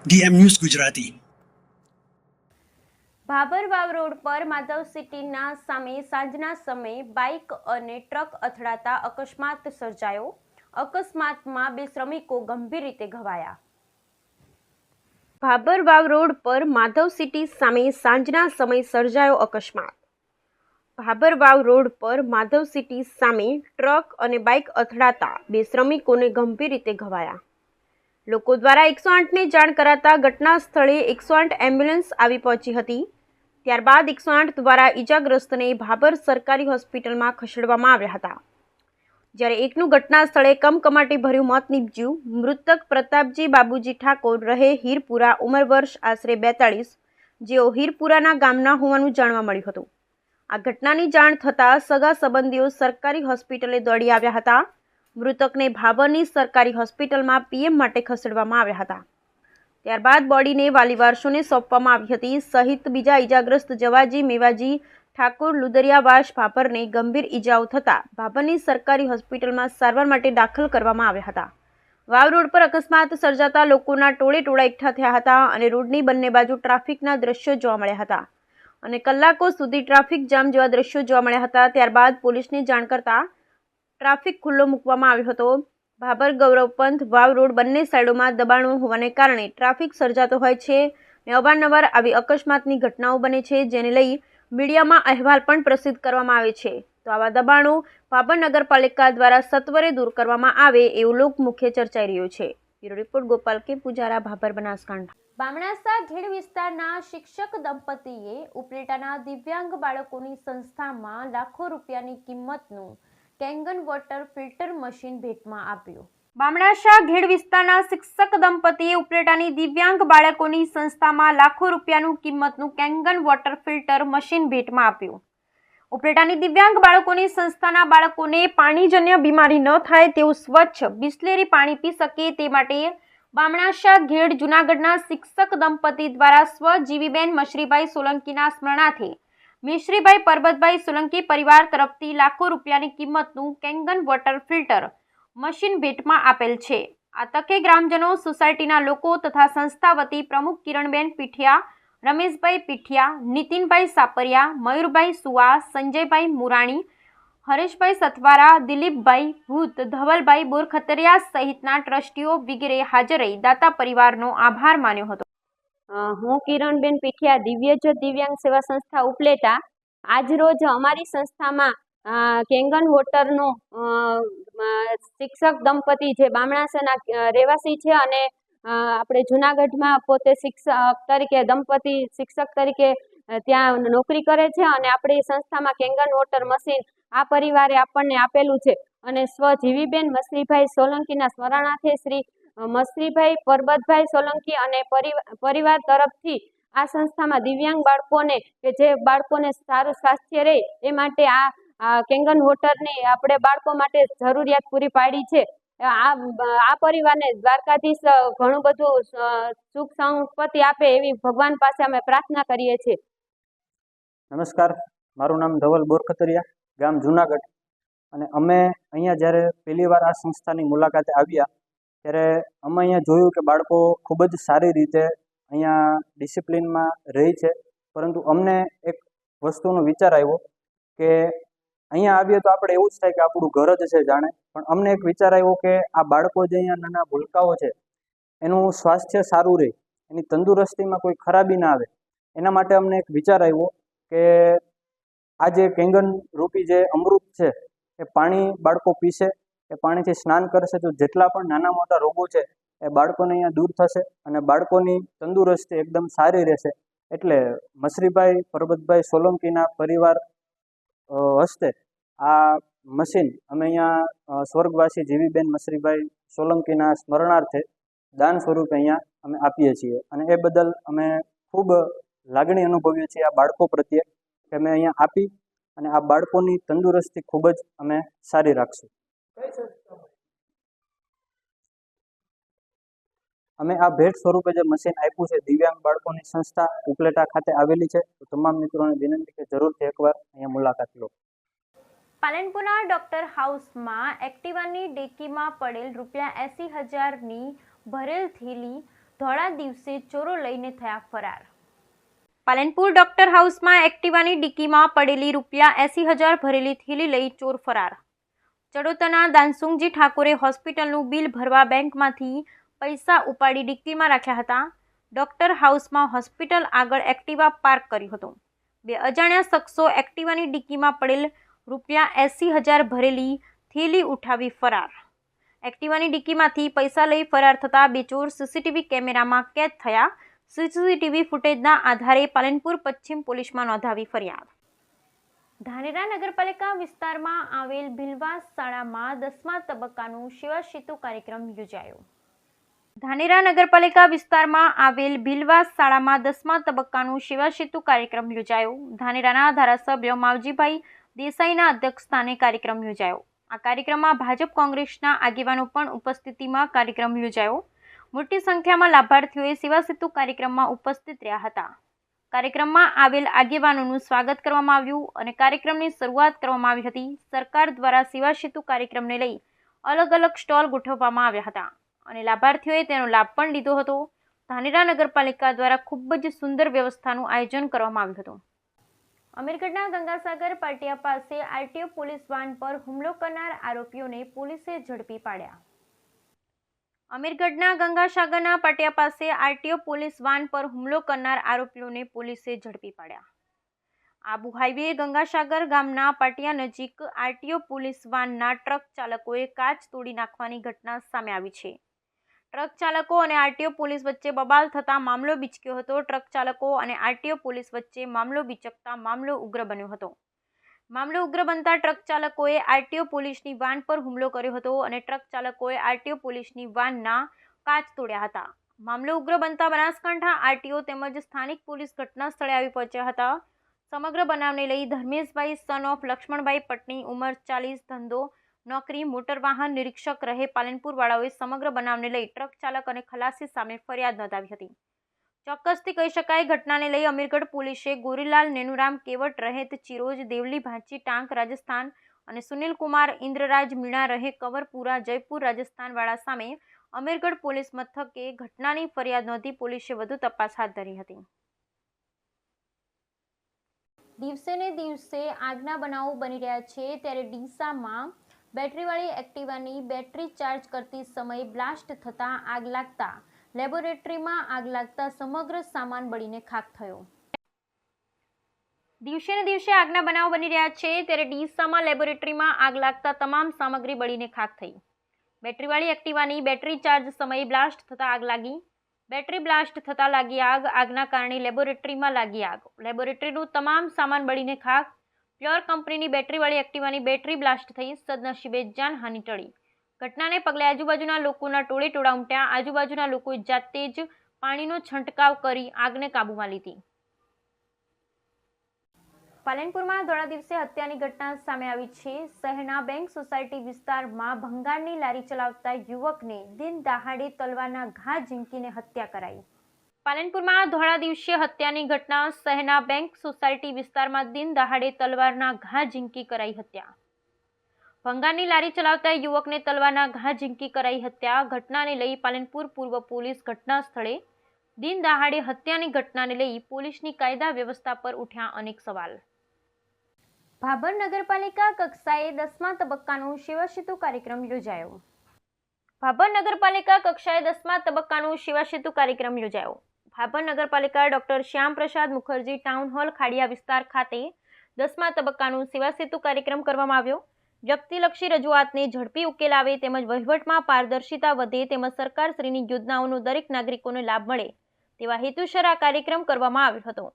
DM news Gujarati. Bhabhar Vav road પર માધવ સિટીના સામે સાંજના સમયે બાઇક અને ટ્રક અથડાતા અકસ્માત સર્જાયો। અકસ્માતમાં 2 શ્રમિકો ગંભીર રીતે ઘવાયા। ભાભર વાવ રોડ પર માધવ સિટી સામે સાંજના સમયે સર્જાયો અકસ્માત। ભાભર વાવ રોડ પર માધવ સિટી સામે ટ્રક અને બાઇક અથડાતા 2 શ્રમિકોને ગંભીર રીતે ઘવાયા। લોકો દ્વારા 108ને જાણ કરાતા ઘટના સ્થળે 108 એમ્બ્યુલન્સ આવી પહોંચી હતી। ત્યારબાદ 108 દ્વારા ઈજાગ્રસ્તને ભાભર સરકારી હોસ્પિટલમાં ખસેડવામાં આવ્યા હતા, જ્યારે એકનું ઘટના સ્થળે કમકમાટી ભર્યું મોત નીપજ્યું। મૃતક પ્રતાપજી બાબુજી ઠાકોર રહે હીરપુરા, ઉંમર વર્ષ આશરે 42, જેઓ હીરપુરાના ગામના હોવાનું જાણવા મળ્યું હતું। આ ઘટનાની જાણ થતાં સગા સંબંધીઓ સરકારી હોસ્પિટલે દોડી આવ્યા હતા। મૃતકને ભાભરની સરકારી હોસ્પિટલમાં PM માટે ખસેડવામાં આવ્યા હતા। ત્યારબાદ બોડીને વાલી વારસોને સોંપવામાં આવી હતી। સહિત બીજા ઈજાગ્રસ્ત જવાજી મેવાજી ઠાકોર લુદરિયાવાસ ભાભરને ગંભીર ઈજાઓ થતાં ભાભરની સરકારી હોસ્પિટલમાં સારવાર માટે દાખલ કરવામાં આવ્યા હતા। વાવ રોડ પર અકસ્માત સર્જાતા લોકોના ટોળે એકઠા થયા હતા અને રોડની બંને બાજુ ટ્રાફિકના દ્રશ્યો જોવા મળ્યા હતા અને કલાકો સુધી ટ્રાફિક જામ જેવા દ્રશ્યો જોવા મળ્યા હતા। ત્યારબાદ પોલીસને જાણ કરતા ટ્રાફિક ખુલ્લો મૂકવામાં આવ્યો હતો। ભાભર ગૌરવપંથ વાવ રોડ બંને સાઈડોમાં દબાણો હોવાને કારણે ટ્રાફિક સર્જાતો હોય છે અને અવારનવાર આવી અકસ્માતની ઘટનાઓ બને છે, જેને લઈ મીડિયામાં અહેવાલ પણ પ્રસિદ્ધ કરવામાં આવે છે। તો આવા દબાણો ભાભર નગરપાલિકા દ્વારા સત્વરે દૂર કરવામાં આવે એવું લોકમુખે ચર્ચાઈ રહ્યું છે। બ્યુરો રિપોર્ટ ગોપાલ કે પૂજારા, ભાભર, બનાસકાંઠા। બામણાસા ઘેડ વિસ્તારના શિક્ષક દંપતીએ ઉપલેટાના દિવ્યાંગ બાળકોની સંસ્થામાં લાખો રૂપિયાની કિંમતનું કેંગન વોટર ફિલ્ટર મશીન ભેટમાં આપ્યું। બામણાસા ઘેડ વિસ્તારના શિક્ષક દંપતીએ ઉપલેટાની દિવ્યાંગ બાળકોની સંસ્થામાં લાખો રૂપિયાનું કિંમતનું કેંગન વોટર ફિલ્ટર મશીન ભેટમાં આપ્યું। ઉપલેટાની દિવ્યાંગ બાળકોની સંસ્થાના બાળકોને પાણીજન્ય બીમારી ન થાય તેવું સ્વચ્છ બિસ્લેરી પાણી પી શકે તે માટે બામણાસા ઘેડ જૂનાગઢના શિક્ષક દંપતી દ્વારા સ્વજીવીબેન મશરીભાઈ સોલંકીના સ્મરણાર્થે મિશ્રીભાઈ પરબતભાઈ સોલંકી પરિવાર તરફથી લાખો રૂપિયાની કિંમતનું કેંગન વોટર ફિલ્ટર મશીન ભેટમાં આપેલ છે। આ તકે ગ્રામજનો, સોસાયટીના લોકો તથા સંસ્થા વતી પ્રમુખ કિરણબેન પીઠિયા, રમેશભાઈ પીઠિયા, નીતિનભાઈ સાપરિયા, મયુરભાઈ સુવા, સંજયભાઈ મુરાણી, હરેશભાઈ સથવારા, દિલીપભાઈ ભૂત, ધવલભાઈ બોરખતરિયા સહિતના ટ્રસ્ટીઓ વગેરે હાજર રહી દાતા પરિવારનો આભાર માન્યો હતો। હું કિરણબેન પીઠિયા, દિવ્યજ્યોત દિવ્યાંગ સેવા સંસ્થા ઉપલેટા। આજરોજ અમારી સંસ્થામાં કેંગન વોટરનું શિક્ષક દંપતી જે બામણાસાના રહેવાસી છે અને આપણે જૂનાગઢમાં પોતે શિક્ષક તરીકે શિક્ષક તરીકે ત્યાં નોકરી કરે છે અને આપણી સંસ્થામાં કેંગન વોટર મશીન આ પરિવારે આપણને આપેલું છે અને સ્વજીવીબેન મસરીભાઈ સોલંકીના સ્મરણાર્થે શ્રી મસરીભાઈ પરબતભાઈ સોલંકી અને પરિવાર તરફથી આ સંસ્થામાં દિવ્યાંગ બાળકોને કે જે બાળકોને સારું સ્વાસ્થ્ય રહે એ માટે આ કેંગન વોટરની આપણે બાળકો માટે જરૂરિયાત પૂરી પાડી છે। આ પરિવારને દ્વારકાધીશ ઘણું બધું સુખ સંપત્તિ આપે એવી ભગવાન પાસે અમે પ્રાર્થના કરીએ છીએ। નમસ્કાર, મારું નામ ધવલ બોરખતરિયા, ગામ જૂનાગઢ। અને અમે અહીંયા જ્યારે પહેલી વાર આ સંસ્થાની મુલાકાતે આવ્યા ત્યારે અમે અહીંયા જોયું કે બાળકો ખૂબ જ સારી રીતે અહીંયા ડિસિપ્લિનમાં રહે છે, પરંતુ અમને એક વસ્તુનો વિચાર આવ્યો કે અહીંયા આવીએ તો આપણે એવું જ થાય કે આપણું ઘર જ છે જાણે, પણ અમને એક વિચાર આવ્યો કે આ બાળકો જે અહીંયા નાના ભૂલકાઓ છે એનું સ્વાસ્થ્ય સારું રહે, એની તંદુરસ્તીમાં કોઈ ખરાબી ના આવે, એના માટે અમને એક વિચાર આવ્યો કે આ જે કેંગન રૂપી જે અમૃત છે એ પાણી બાળકો પીશે, એ પાણીથી સ્નાન કરશે તો જેટલા પણ નાના મોટા રોગો છે એ બાળકોને અહીંયા દૂર થશે અને બાળકોની તંદુરસ્તી એકદમ સારી રહેશે। એટલે મસરીભાઈ પરબતભાઈ સોલંકીના પરિવાર હસ્તે આ મશીન અમે અહીંયા સ્વર્ગવાસી જીવીબેન મસરીભાઈ સોલંકીના સ્મરણાર્થે દાન સ્વરૂપે અહીંયા અમે આપીએ છીએ અને એ બદલ અમે ખૂબ લાગણી અનુભવીએ છીએ આ બાળકો પ્રત્યે કે અમે અહીંયા આપી અને આ બાળકોની તંદુરસ્તી ખૂબ જ અમે સારી રાખશું। અમે આ ભેટ સ્વરૂપે જે મશીન આપ્યું છે દિવ્યાંગ બાળકોની સંસ્થા ઉપલેટા ખાતે આવેલી છે, તો તમામ મિત્રોને વિનંતી કે જરૂરથી એકવાર અહીંયા મુલાકાત લો। પાલનપુરના ડોક્ટર હાઉસમાં એક્ટિવાની ડેકીમાં પડેલ રૂપિયા 80,000ની ભરેલ થેલી ધોળા દિવસે ચોરો લઈને થયા ફરાર. પાલનપુર ડોક્ટર હાઉસમાં એક્ટિવાની ડિક્કીમાં પડેલી ₹80,000 ભરેલી થેલી લઈ ચોર ફરાર. ચડોતરના દાનસુંગજી ઠાકોરે હોસ્પિટલનું બિલ ભરવા બેંકમાંથી પૈસા ઉપાડી ડિક્કીમાં રાખ્યા હતા. ડોક્ટર હાઉસમાં હોસ્પિટલ આગળ એક્ટિવા પાર્ક કર્યું હતું. બે અજાણ્યા શખ્સો એક્ટિવાની ડિક્કીમાં પડેલ ₹80,000 ભરેલી થેલી ઉઠાવી ફરાર. એક્ટિવાની ડિક્કીમાંથી પૈસા લઈ ફરાર થતા બે ચોર સીસીટીવી કેમેરામાં કેદ થયા. સીસીટીવી ફૂટેજના આધારે પાલનપુર પશ્ચિમ પોલીસમાં નોંધાવી ફરિયાદ. ધાનેરા નગરપાલિકા વિસ્તારમાં આવેલ ભીલવાસ શાળામાં 10મા તબક્કાનું સેવા સેતુ કાર્યક્રમ યોજાયો. ધાનેરા નગરપાલિકા વિસ્તારમાં આવેલ ભીલવાસ શાળામાં 10મા તબક્કાનું સેવા સેતુ કાર્યક્રમ યોજાયો. ધાનેરાના ધારાસભ્ય માવજીભાઈ દેસાઈના અધ્યક્ષસ્થાને કાર્યક્રમ યોજાયો. આ કાર્યક્રમમાં ભાજપ કોંગ્રેસના આગેવાનો પણ ઉપસ્થિતિમાં કાર્યક્રમ યોજાયો. મોટી સંખ્યામાં લાભાર્થીઓએ સેવા સેતુ કાર્યક્રમમાં ઉપસ્થિત રહ્યા હતા. કાર્યક્રમમાં આવેલ આગેવાનોનું સ્વાગત કરવામાં આવ્યું અને કાર્યક્રમની શરૂઆત કરવામાં આવી હતી. સરકાર દ્વારા સેવા સેતુ કાર્યક્રમને લઈ અલગ અલગ સ્ટોલ ગોઠવવામાં આવ્યા હતા અને લાભાર્થીઓએ તેનો લાભ પણ લીધો હતો. ધાનેરા નગરપાલિકા દ્વારા ખૂબ જ સુંદર વ્યવસ્થાનું આયોજન કરવામાં આવ્યું હતું. અમીરગઢના ગંગાસાગર પાટિયા પાસે આરટીઓ પોલીસ વાન પર હુમલો કરનાર આરોપીઓને પોલીસે ઝડપી પાડ્યા. અમીરગઢના ગંગાસાગરના પાટિયા પાસે આરટીઓ પોલીસ વાન પર હુમલો કરનાર આરોપીઓને પોલીસે ઝડપી પાડ્યા. આબુ હાઈવે ગંગાસાગર ગામના પાટિયા નજીક આરટીઓ પોલીસ વાનના ટ્રક ચાલકોએ કાચ તોડી નાખવાની ઘટના સામે આવી છે. ટ્રક ચાલકો અને આરટીઓ પોલીસ વચ્ચે બબાલ થતા મામલો બીચક્યો હતો. ટ્રક ચાલકો અને આરટીઓ પોલીસ વચ્ચે મામલો બીચકતા મામલો ઉગ્ર બન્યો હતો. મામલો ઉગ્ર બનતા ટ્રક ચાલકોએ આરટીઓ પોલીસની વાન પર હુમલો કર્યો હતો અને ટ્રક ચાલકોએ આરટીઓ પોલીસની વાનના કાચ તોડ્યા હતા. મામલો ઉગ્ર બનતા બનાસકાંઠા આરટીઓ તેમજ સ્થાનિક પોલીસ ઘટના સ્થળે આવી પહોંચ્યા હતા. સમગ્ર બનાવને લઈ ધર્મેશભાઈ સન ઓફ લક્ષ્મણભાઈ પટની ઉંમર 40, ધંધો નોકરી મોટર વાહન નિરીક્ષક રહે પાલનપુર વાળાઓએ સમગ્ર બનાવને લઈ ટ્રક ચાલક અને ખલાસી સામે ફરિયાદ નોંધાવી હતી. ચોક્કસથી કહી શકાય ઘટનાને લઈ અમીરગઢ પોલીસે ગોરીલાલ નેનુરામ કેવટ રહેત ચિરોજ દેવલી ભાંચી ટાંક રાજસ્થાન અને સુનિલ કુમાર ઇન્દ્રરાજ મીણા રહે કવરપુરા જયપુર રાજસ્થાન વાળા સામે અમીરગઢ પોલીસ મથકે ઘટનાની ફરિયાદ નોંધી પોલીસે વધુ તપાસ હાથ ધરી હતી. દિવસે ને દિવસે આગના બનાવો બની રહ્યા છે ત્યારે ડીસામાં બેટરીવાળી એક્ટિવાની બેટરી ચાર્જ કરતી સમયે બ્લાસ્ટ થતાં આગ લાગતા લેબોરેટરીમાં આગ લાગતા સમગ્ર સામાન બળીને ખાખ થયો. દિવસે ને દિવસે આગના બનાવો બની રહ્યા છે ત્યારે ડીસામાં લેબોરેટરીમાં આગ લાગતા તમામ સામગ્રી બળીને ખાખ થઈ. બેટરીવાળી એક્ટિવાની બેટરી ચાર્જ સમયે બ્લાસ્ટ થતાં આગ લાગી. બેટરી બ્લાસ્ટ થતાં લાગી આગ. આગના કારણે લેબોરેટરીમાં લાગી આગ. લેબોરેટરીનું તમામ સામાન બળીને ખાખ. પ્યોર કંપનીની બેટરીવાળી એક્ટિવાની બેટરી બ્લાસ્ટ થઈ. સદનસીબે જાનહાનિ ટળી. ઘટનાને પગલે આજુબાજુના લોકોના ટોળે ટોળા ઉમટ્યા. આજુબાજુના લોકોએ જાતે જ પાણીનો છંટકાવ કરી આગને કાબૂમાં લીધી. પાલનપુરમાં ધોળા દિવસે હત્યાની ઘટના સામે આવી છે. શહેરના બેંક સોસાયટી વિસ્તારમાં ભંગારની લારી ચલાવતા યુવકને દિન દહાડે તલવારના ઘા ઝીંકીને હત્યા કરાઈ. પાલનપુરમાં ધોળા દિવસે હત્યાની ઘટના. શહેરના બેંક સોસાયટી વિસ્તારમાં દિન દહાડે તલવારના ઘા ઝીંકી કરાઈ હત્યા. ભંગારની લારી ચલાવતા યુવકને તલવારના ઘા ઝીંકી કરાઈ હત્યા. ઘટનાને લઈ પાલનપુર પૂર્વ પોલીસ ઘટના સ્થળે. દિન દહાડે હત્યાની ઘટનાને લઈ પોલીસની કાયદા વ્યવસ્થા પર ઉઠ્યા અનેક સવાલ. ભાભર નગરપાલિકા કક્ષાએ 10મા તબક્કાનો સેવા સેતુ કાર્યક્રમ યોજાયો. ભાભર નગરપાલિકા કક્ષાએ 10મા તબક્કાનો સેવા સેતુ કાર્યક્રમ યોજાયો. ભાભર નગરપાલિકા doctor Shyamaprasad Mukherjee town hall Khadia વિસ્તાર ખાતે 10મા તબક્કાનો સેવા સેતુ કાર્યક્રમ કરવામાં આવ્યો. વ્યક્તિલક્ષી રજૂઆતને ઝડપી ઉકેલ આવે તેમજ વહીવટમાં પારદર્શિતા વધે તેમજ સરકારશ્રીની યોજનાઓનો દરેક નાગરિકોને લાભ મળે તેવા હેતુસર આ કાર્યક્રમ કરવામાં આવ્યો હતો.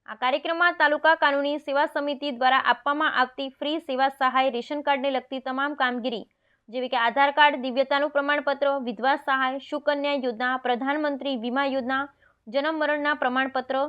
આ કાર્યક્રમમાં તાલુકા કાનૂની સેવા સમિતિ દ્વારા આપવામાં આવતી ફ્રી સેવા સહાય, રેશન કાર્ડને લગતી તમામ કામગીરી જેવી કે આધાર કાર્ડ, દિવ્યતાનું પ્રમાણપત્ર, વિધવા સહાય, સુકન્યા યોજના, પ્રધાનમંત્રી વીમા યોજના, જન્મ મરણના પ્રમાણપત્ર,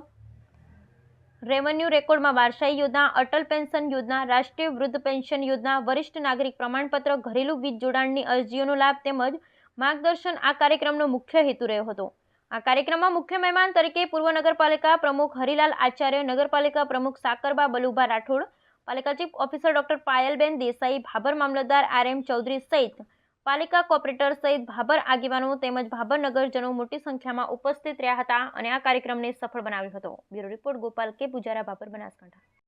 રેવન્યુ રેકોર્ડમાં વારસાઈ યોજના, અટલ પેન્શન યોજના, રાષ્ટ્રીય વૃદ્ધ પેન્શન યોજના, વરિષ્ઠ નાગરિક પ્રમાણપત્ર, ઘરેલું વીજ જોડાણની અરજીઓનો લાભ તેમજ માર્ગદર્શન આ કાર્યક્રમનો મુખ્ય હેતુ રહ્યો હતો. આ કાર્યક્રમમાં મુખ્ય મહેમાન તરીકે પૂર્વ નગરપાલિકા પ્રમુખ હરિલાલ આચાર્ય, નગરપાલિકા પ્રમુખ સાકરબા બલુભા રાઠોડ, પાલિકા chief officer doctor Payalben Desai, Bhabhar મામલતદાર RM ચૌધરી સહિત પાલિકા કોર્પોરેટર સહિત ભાભર આગેવાનો તેમજ ભાભર નગરજનો મોટી સંખ્યામાં ઉપસ્થિત રહ્યા હતા અને આ કાર્યક્રમને સફળ બનાવ્યો હતો. બ્યુરો રિપોર્ટ ગોપાલ કે પુજારા, ભાભર, બનાસકાંઠા.